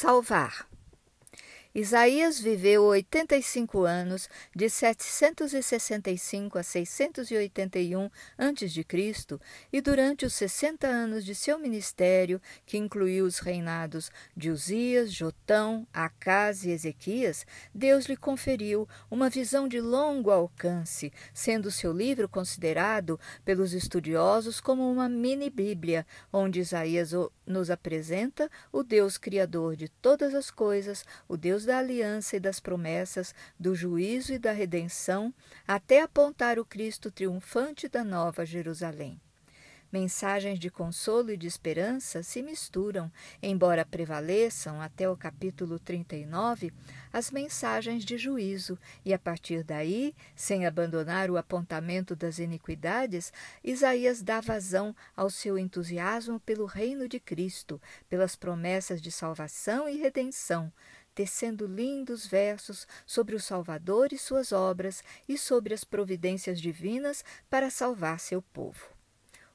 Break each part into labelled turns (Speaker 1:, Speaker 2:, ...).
Speaker 1: Salvar. Isaías viveu 85 anos, de 765 a 681 a.C., e durante os 60 anos de seu ministério, que incluiu os reinados de Uzias, Jotão, Acás e Ezequias, Deus lhe conferiu uma visão de longo alcance, sendo seu livro considerado pelos estudiosos como uma mini-bíblia, onde Isaías nos apresenta o Deus criador de todas as coisas, o Deus da aliança e das promessas, do juízo e da redenção, até apontar o Cristo triunfante da Nova Jerusalém. Mensagens de consolo e de esperança se misturam, embora prevaleçam, até o capítulo 39, as mensagens de juízo, e a partir daí, sem abandonar o apontamento das iniquidades, Isaías dá vazão ao seu entusiasmo pelo reino de Cristo, pelas promessas de salvação e redenção, tecendo lindos versos sobre o Salvador e suas obras e sobre as providências divinas para salvar seu povo.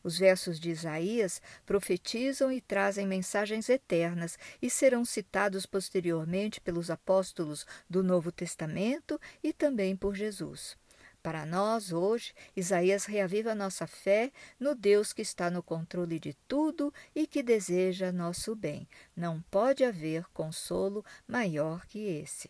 Speaker 1: Os versos de Isaías profetizam e trazem mensagens eternas e serão citados posteriormente pelos apóstolos do Novo Testamento e também por Jesus. Para nós, hoje, Isaías reaviva nossa fé no Deus que está no controle de tudo e que deseja nosso bem. Não pode haver consolo maior que esse.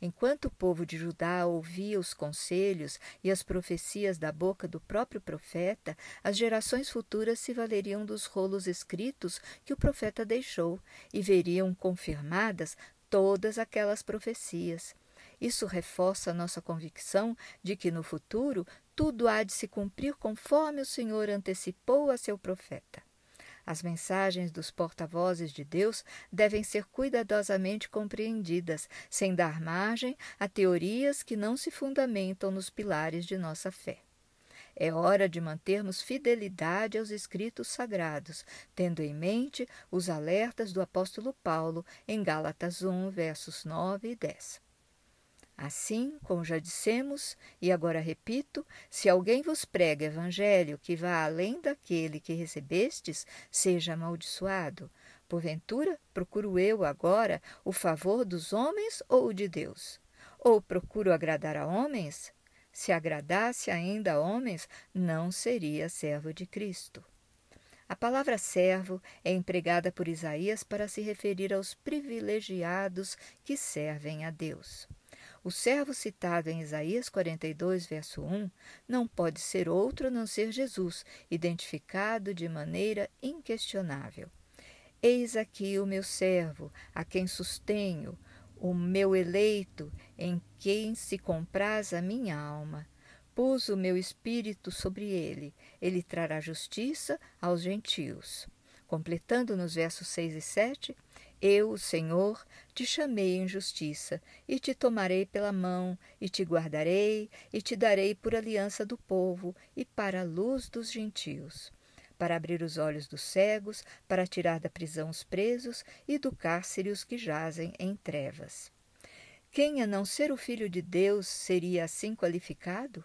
Speaker 1: Enquanto o povo de Judá ouvia os conselhos e as profecias da boca do próprio profeta, as gerações futuras se valeriam dos rolos escritos que o profeta deixou e veriam confirmadas todas aquelas profecias. Isso reforça nossa convicção de que no futuro tudo há de se cumprir conforme o Senhor antecipou a seu profeta. As mensagens dos porta-vozes de Deus devem ser cuidadosamente compreendidas, sem dar margem a teorias que não se fundamentam nos pilares de nossa fé. É hora de mantermos fidelidade aos escritos sagrados, tendo em mente os alertas do apóstolo Paulo em Gálatas 1, versos 9 e 10. Assim, como já dissemos, e agora repito, se alguém vos prega evangelho que vá além daquele que recebestes, seja amaldiçoado. Porventura, procuro eu agora o favor dos homens ou o de Deus? Ou procuro agradar a homens? Se agradasse ainda a homens, não seria servo de Cristo. A palavra servo é empregada por Isaías para se referir aos privilegiados que servem a Deus. O servo citado em Isaías 42, verso 1, não pode ser outro a não ser Jesus, identificado de maneira inquestionável. Eis aqui o meu servo, a quem sustenho, o meu eleito, em quem se compraz a minha alma. Pus o meu espírito sobre ele, ele trará justiça aos gentios. Completando nos versos 6 e 7, eu, o Senhor, te chamei em justiça, e te tomarei pela mão, e te guardarei, e te darei por aliança do povo, e para a luz dos gentios, para abrir os olhos dos cegos, para tirar da prisão os presos, e do cárcere os que jazem em trevas. Quem, a não ser o Filho de Deus, seria assim qualificado?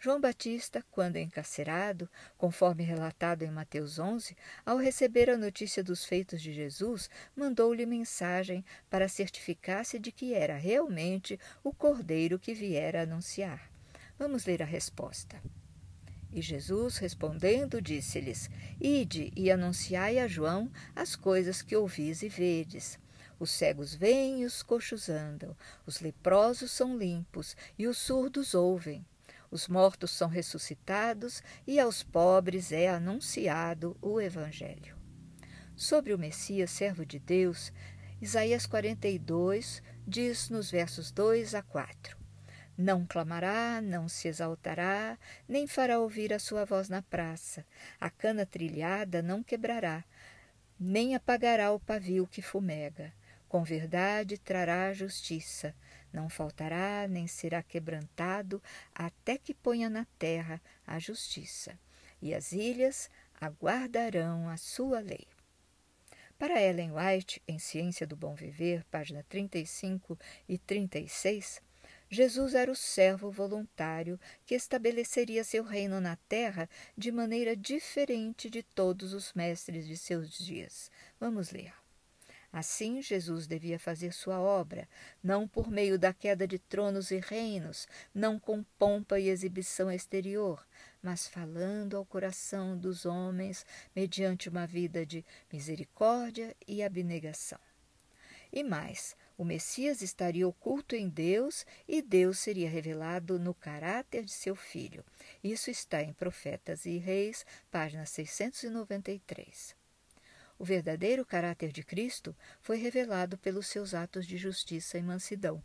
Speaker 1: João Batista, quando encarcerado, conforme relatado em Mateus 11, ao receber a notícia dos feitos de Jesus, mandou-lhe mensagem para certificar-se de que era realmente o Cordeiro que viera anunciar. Vamos ler a resposta. E Jesus, respondendo, disse-lhes: Ide e anunciai a João as coisas que ouvis e vedes. Os cegos veem e os coxos andam, os leprosos são limpos e os surdos ouvem. Os mortos são ressuscitados e aos pobres é anunciado o Evangelho. Sobre o Messias, servo de Deus, Isaías 42 diz nos versos 2 a 4: Não clamará, não se exaltará, nem fará ouvir a sua voz na praça. A cana trilhada não quebrará, nem apagará o pavio que fumega. Com verdade trará a justiça. Não faltará, nem será quebrantado, até que ponha na terra a justiça. E as ilhas aguardarão a sua lei. Para Ellen White, em Ciência do Bom Viver, página 35 e 36, Jesus era o servo voluntário que estabeleceria seu reino na terra de maneira diferente de todos os mestres de seus dias. Vamos ler. Assim, Jesus devia fazer sua obra, não por meio da queda de tronos e reinos, não com pompa e exibição exterior, mas falando ao coração dos homens mediante uma vida de misericórdia e abnegação. E mais, o Messias estaria oculto em Deus e Deus seria revelado no caráter de seu Filho. Isso está em Profetas e Reis, página 693. O verdadeiro caráter de Cristo foi revelado pelos seus atos de justiça e mansidão.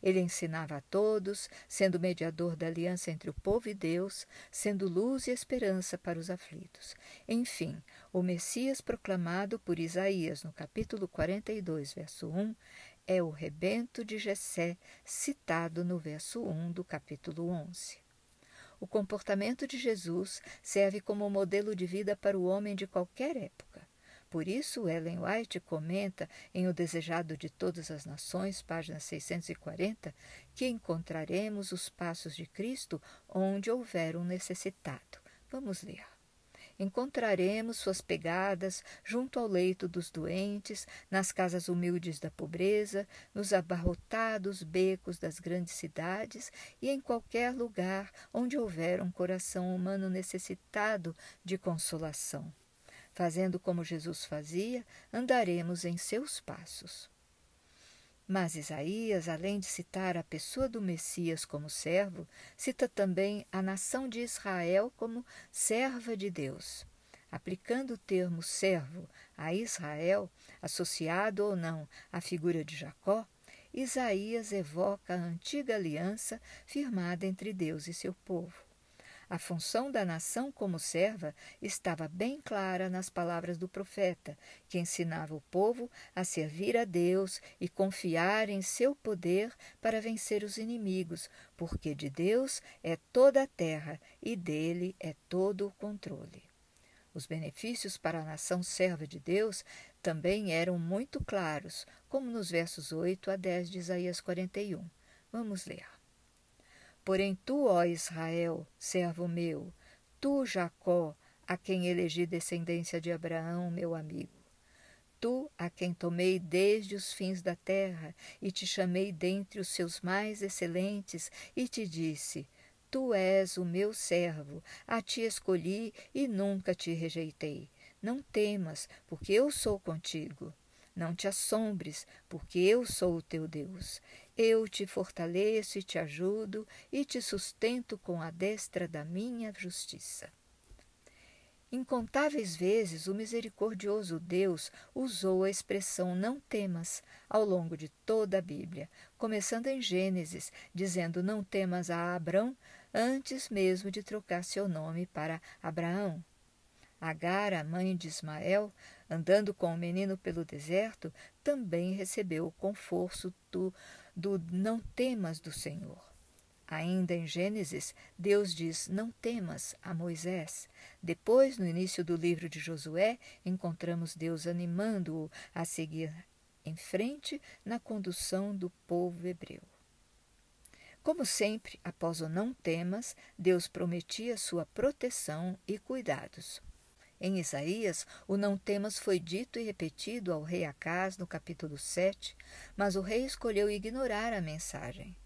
Speaker 1: Ele ensinava a todos, sendo mediador da aliança entre o povo e Deus, sendo luz e esperança para os aflitos. Enfim, o Messias proclamado por Isaías no capítulo 42, verso 1, é o rebento de Jessé, citado no verso 1 do capítulo 11. O comportamento de Jesus serve como modelo de vida para o homem de qualquer época. Por isso, Ellen White comenta em O Desejado de Todas as Nações, página 640, que encontraremos os passos de Cristo onde houver um necessitado. Vamos ler. Encontraremos suas pegadas junto ao leito dos doentes, nas casas humildes da pobreza, nos abarrotados becos das grandes cidades e em qualquer lugar onde houver um coração humano necessitado de consolação. Fazendo como Jesus fazia, andaremos em seus passos. Mas Isaías, além de citar a pessoa do Messias como servo, cita também a nação de Israel como serva de Deus. Aplicando o termo servo a Israel, associado ou não à figura de Jacó, Isaías evoca a antiga aliança firmada entre Deus e seu povo. A função da nação como serva estava bem clara nas palavras do profeta, que ensinava o povo a servir a Deus e confiar em seu poder para vencer os inimigos, porque de Deus é toda a terra e dele é todo o controle. Os benefícios para a nação serva de Deus também eram muito claros, como nos versos 8 a 10 de Isaías 41. Vamos ler. Porém tu, ó Israel, servo meu, tu, Jacó, a quem elegi descendência de Abraão, meu amigo, tu, a quem tomei desde os fins da terra e te chamei dentre os seus mais excelentes e te disse, tu és o meu servo, a ti escolhi e nunca te rejeitei. Não temas, porque eu sou contigo. Não te assombres, porque eu sou o teu Deus. Eu te fortaleço e te ajudo e te sustento com a destra da minha justiça. Incontáveis vezes o misericordioso Deus usou a expressão não temas ao longo de toda a Bíblia, começando em Gênesis, dizendo não temas a Abrão, antes mesmo de trocar seu nome para Abraão. Agar, a mãe de Ismael, andando com o menino pelo deserto, também recebeu o conforto do não temas do Senhor. Ainda em Gênesis, Deus diz não temas a Moisés. Depois, no início do livro de Josué, encontramos Deus animando-o a seguir em frente na condução do povo hebreu. Como sempre, após o não temas, Deus prometia sua proteção e cuidados. Em Isaías, o não temas foi dito e repetido ao rei Acaz no capítulo 7, mas o rei escolheu ignorar a mensagem.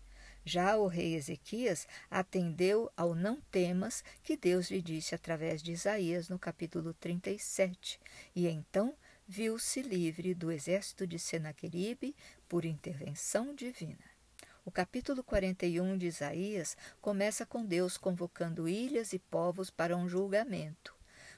Speaker 1: Já o rei Ezequias atendeu ao não temas que Deus lhe disse através de Isaías no capítulo 37, e então viu-se livre do exército de Senaqueribe por intervenção divina. O capítulo 41 de Isaías começa com Deus convocando ilhas e povos para um julgamento.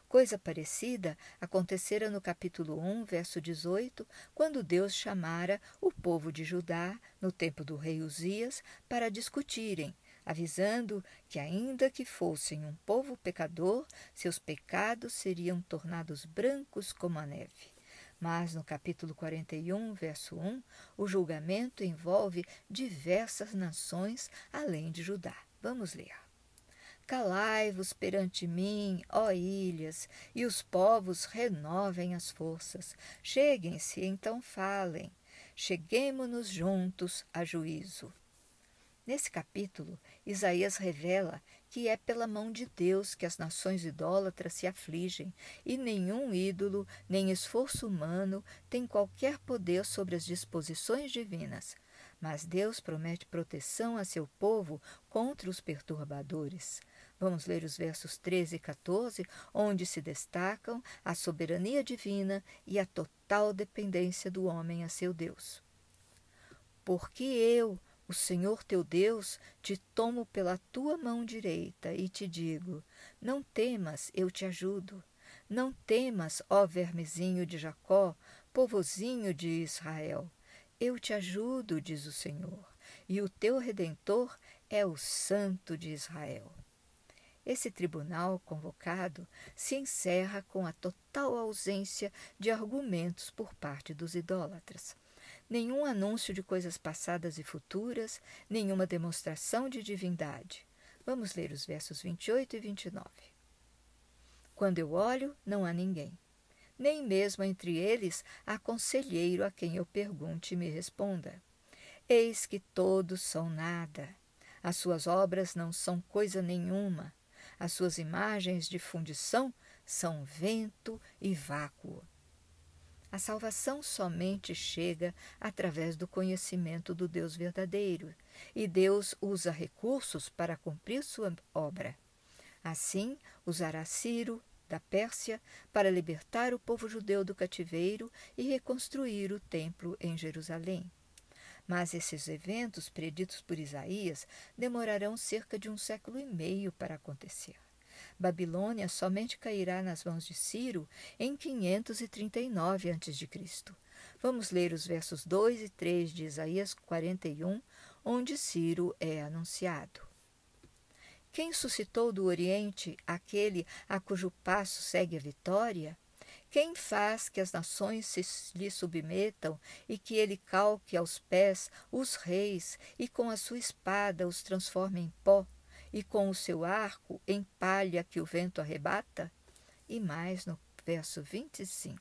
Speaker 1: Coisa parecida acontecera no capítulo 1, verso 18, quando Deus chamara o povo de Judá, no tempo do rei Uzias, para discutirem, avisando que, ainda que fossem um povo pecador, seus pecados seriam tornados brancos como a neve. Mas no capítulo 41, verso 1, o julgamento envolve diversas nações além de Judá. Vamos ler. Calai-vos perante mim, ó ilhas, e os povos renovem as forças. Cheguem-se, então falem. Cheguemo-nos juntos a juízo. Nesse capítulo, Isaías revela que é pela mão de Deus que as nações idólatras se afligem, e nenhum ídolo, nem esforço humano tem qualquer poder sobre as disposições divinas. Mas Deus promete proteção a seu povo contra os perturbadores. Vamos ler os versos 13 e 14, onde se destacam a soberania divina e a total dependência do homem a seu Deus. Porque eu, o Senhor teu Deus, te tomo pela tua mão direita e te digo: não temas, eu te ajudo. Não temas, ó vermezinho de Jacó, povozinho de Israel. Eu te ajudo, diz o Senhor, e o teu Redentor é o Santo de Israel. Esse tribunal convocado se encerra com a total ausência de argumentos por parte dos idólatras. Nenhum anúncio de coisas passadas e futuras, nenhuma demonstração de divindade. Vamos ler os versos 28 e 29. Quando eu olho, não há ninguém. Nem mesmo entre eles há conselheiro a quem eu pergunte e me responda. Eis que todos são nada. As suas obras não são coisa nenhuma. As suas imagens de fundição são vento e vácuo. A salvação somente chega através do conhecimento do Deus verdadeiro, e Deus usa recursos para cumprir sua obra. Assim, usará Ciro, da Pérsia, para libertar o povo judeu do cativeiro e reconstruir o templo em Jerusalém. Mas esses eventos preditos por Isaías demorarão cerca de 1,5 séculos para acontecer. Babilônia somente cairá nas mãos de Ciro em 539 a.C. Vamos ler os versos 2 e 3 de Isaías 41, onde Ciro é anunciado. Quem suscitou do Oriente aquele a cujo passo segue a vitória? Quem faz que as nações lhe submetam e que ele calque aos pés os reis e com a sua espada os transforme em pó? E com o seu arco em palha que o vento arrebata? E mais no verso 25.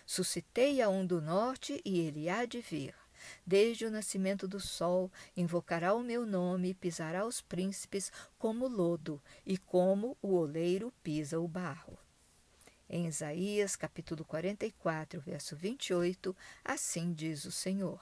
Speaker 1: Suscitei a um do norte e ele há de vir. Desde o nascimento do sol, invocará o meu nome e pisará os príncipes como lodo, e como o oleiro pisa o barro. Em Isaías, capítulo 44, verso 28, assim diz o Senhor.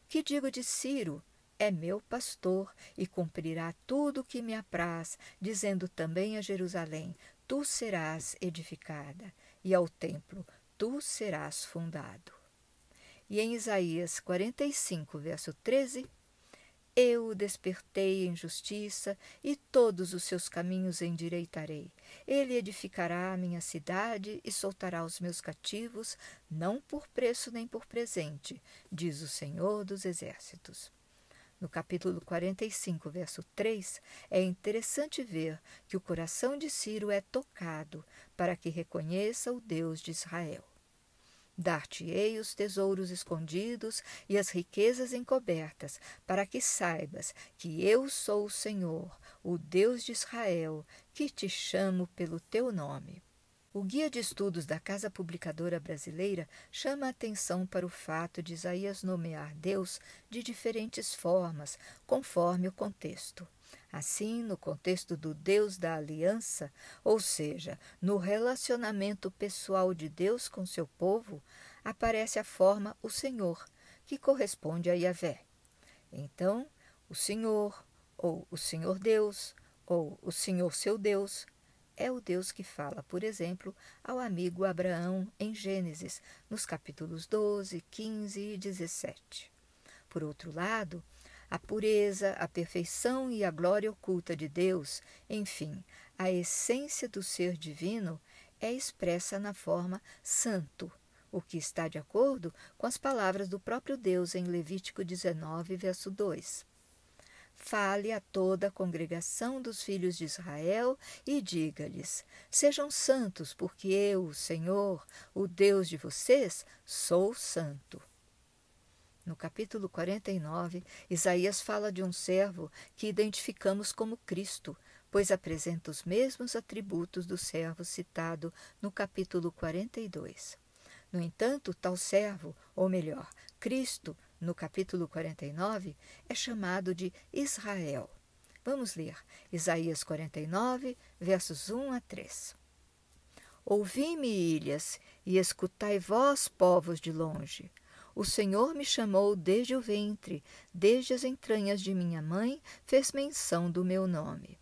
Speaker 1: Que digo de Ciro? É meu pastor e cumprirá tudo o que me apraz, dizendo também a Jerusalém: tu serás edificada, e ao templo: tu serás fundado. E em Isaías 45, verso 13, eu o despertei em justiça e todos os seus caminhos endireitarei. Ele edificará a minha cidade e soltará os meus cativos, não por preço nem por presente, diz o Senhor dos Exércitos. No capítulo 45, verso 3, é interessante ver que o coração de Ciro é tocado para que reconheça o Deus de Israel. Dar-te-ei os tesouros escondidos e as riquezas encobertas, para que saibas que eu sou o Senhor, o Deus de Israel, que te chamo pelo teu nome. O Guia de Estudos da Casa Publicadora Brasileira chama a atenção para o fato de Isaías nomear Deus de diferentes formas, conforme o contexto. Assim, no contexto do Deus da aliança, ou seja, no relacionamento pessoal de Deus com seu povo, aparece a forma o Senhor, que corresponde a Yahvé. Então, o Senhor, ou o Senhor Deus, ou o Senhor seu Deus, é o Deus que fala, por exemplo, ao amigo Abraão em Gênesis, nos capítulos 12, 15 e 17. Por outro lado, a pureza, a perfeição e a glória oculta de Deus, enfim, a essência do ser divino, é expressa na forma santo, o que está de acordo com as palavras do próprio Deus em Levítico 19, verso 2. Fale a toda a congregação dos filhos de Israel e diga-lhes: sejam santos, porque eu, o Senhor, o Deus de vocês, sou santo. No capítulo 49, Isaías fala de um servo que identificamos como Cristo, pois apresenta os mesmos atributos do servo citado no capítulo 42. No entanto, tal servo, ou melhor, Cristo, no capítulo 49, é chamado de Israel. Vamos ler Isaías 49, versos 1 a 3. Ouvi-me, ilhas, e escutai vós, povos de longe. O Senhor me chamou desde o ventre, desde as entranhas de minha mãe, fez menção do meu nome.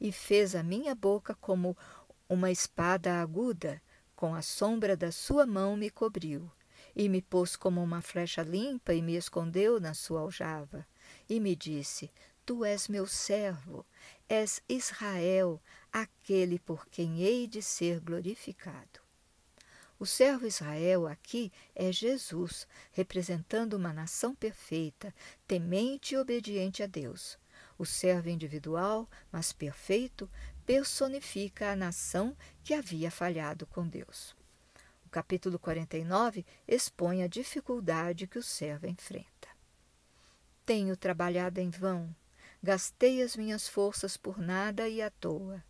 Speaker 1: E fez a minha boca como uma espada aguda, com a sombra da sua mão me cobriu. E me pôs como uma flecha limpa e me escondeu na sua aljava. E me disse, tu és meu servo, és Israel, aquele por quem hei de ser glorificado. O servo Israel aqui é Jesus, representando uma nação perfeita, temente e obediente a Deus. O servo individual, mas perfeito, personifica a nação que havia falhado com Deus. O capítulo 49 expõe a dificuldade que o servo enfrenta. Tenho trabalhado em vão, gastei as minhas forças por nada e à toa.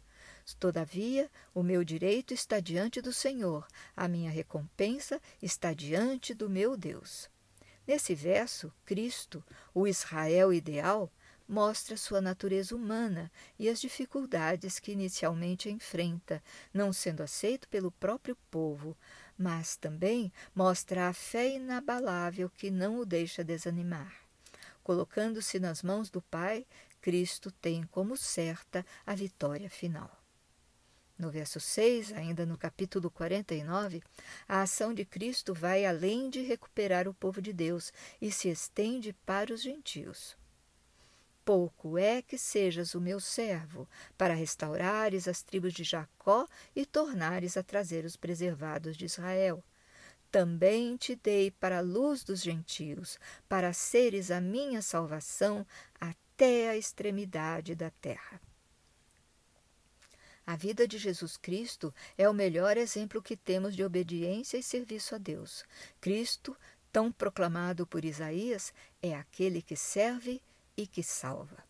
Speaker 1: Todavia, o meu direito está diante do Senhor, a minha recompensa está diante do meu Deus. Nesse verso, Cristo, o Israel ideal, mostra sua natureza humana e as dificuldades que inicialmente enfrenta, não sendo aceito pelo próprio povo, mas também mostra a fé inabalável que não o deixa desanimar. Colocando-se nas mãos do Pai, Cristo tem como certa a vitória final. No verso 6, ainda no capítulo 49, a ação de Cristo vai além de recuperar o povo de Deus e se estende para os gentios. Pouco é que sejas o meu servo, para restaurares as tribos de Jacó e tornares a trazer os preservados de Israel. Também te dei para a luz dos gentios, para seres a minha salvação até a extremidade da terra. A vida de Jesus Cristo é o melhor exemplo que temos de obediência e serviço a Deus. Cristo, tão proclamado por Isaías, é aquele que serve e que salva.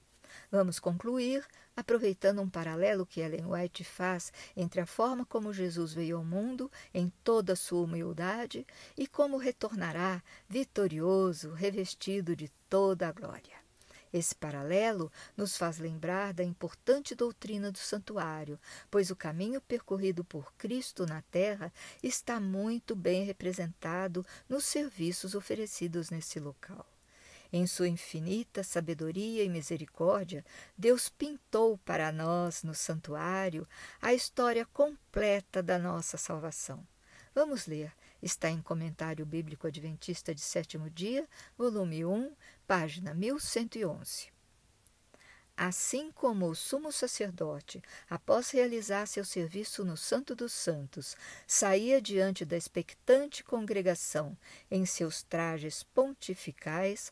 Speaker 1: Vamos concluir aproveitando um paralelo que Ellen White faz entre a forma como Jesus veio ao mundo em toda a sua humildade e como retornará vitorioso, revestido de toda a glória. Esse paralelo nos faz lembrar da importante doutrina do santuário, pois o caminho percorrido por Cristo na terra está muito bem representado nos serviços oferecidos nesse local. Em sua infinita sabedoria e misericórdia, Deus pintou para nós, no santuário, a história completa da nossa salvação. Vamos ler. Está em Comentário Bíblico Adventista de Sétimo Dia, volume 1, página 1111. Assim como o sumo sacerdote, após realizar seu serviço no Santo dos Santos, saía diante da expectante congregação em seus trajes pontificais,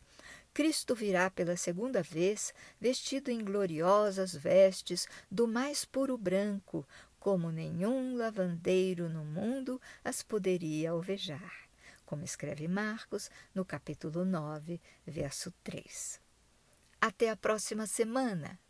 Speaker 1: Cristo virá pela segunda vez, vestido em gloriosas vestes do mais puro branco, como nenhum lavandeiro no mundo as poderia alvejar, como escreve Marcos no capítulo 9, verso 3. Até a próxima semana!